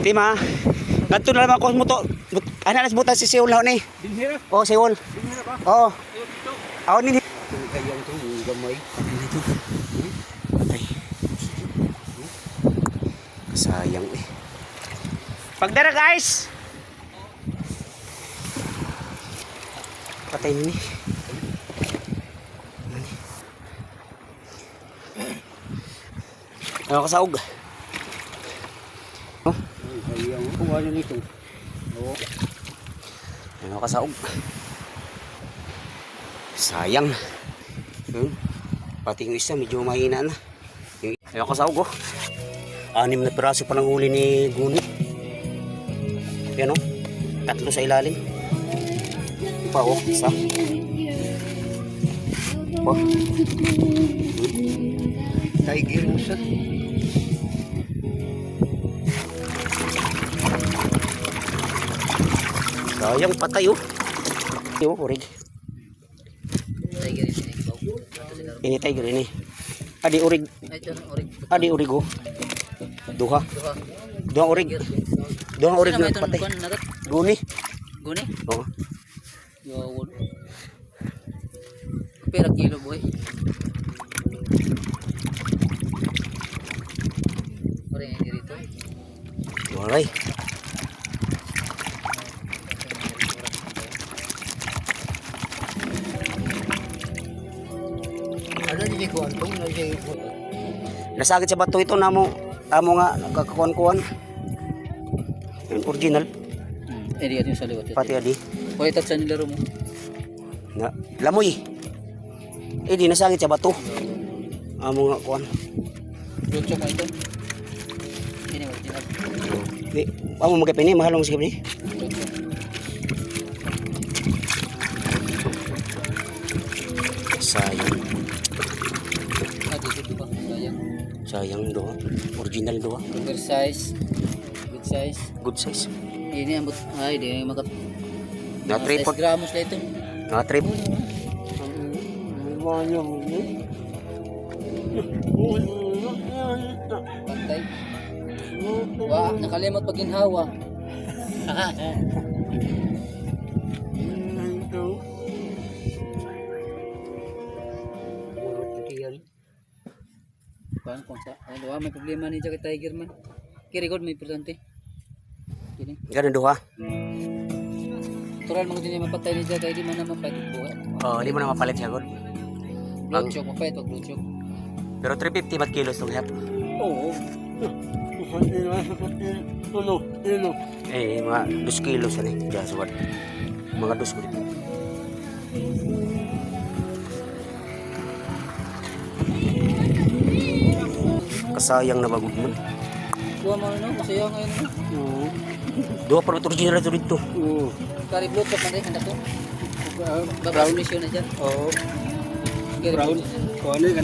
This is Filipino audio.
Tima. Kadto na naman ko mo to. Ana nas butas si Seoul ni. Dinhira. Oh, Seoul. Dinhira ba? Oo. Ayun dito. Aw ni. Kayang to, gamay. Dito. Patay. Sayang eh. Pagdara guys. Patay ni. Ano kasaog? Oh, Kayang kung ano nito. Oo. ano kasaog? Sayang. Pati yung isa medyo mahina na. Ano kasaog oh. 6 na piraso pa ng huli ni Guni. Yan oh. 3 sa ilalim. Pa oh, isa. Oh. Tiger mo siya. Sayang patay oh. Yo, urig. Tiger ini. Ini tiger ini. Adi urig. Ito orig. Adi urig oh. Duha. Duha. Duha urig. Duha urig na patay. Nagat. Guni. Guni. Oh. Yo. Pera kilo boy. Ore yang dito. Walay. Ano di ko antong na siya. Nasagit sa bato ito amo nga nagkakakuan-kuan. Yung original Di atin sa liwat. pati adi Hoy tatsan nila mo. na lamoy. Di nasagit sa bato. Amo nga kuan. Lucho ka ito. Ini original. Di amo magay ni mahal mo sige ni. Lucho. Sayang. Dito ba? Sayang. Sayang do. Original do. Oversize. Good size. Good size. Ini ambot ay di makat. Na tripod. 6 gramos na ito. Na trip. Pantay. Wah, nakalimot pag ginhawa. Paano kung sa wah, may problema ni Jack Tiger man. Kiri god may importante. Kini. Ganun do ha. Tural mo din mapatay ni Jack di man naman pwede buhay. Oh, di mo na mapalit siya god. Blood choke mapait pag blood choke. Pero 350 ba't kilos tong hat? Oo. Mga 2 kilos ani. Jaswad. Mga 2 ko dito. Kasayang na bagod mo. Kuha mo no, masaya ngayon no. Oo. Dua pa ito original ito dito. Oo. Kari blood choke na rin handa to. Brown mission na dyan. Oo. Kiri Brown. blood choke. Kung ano yung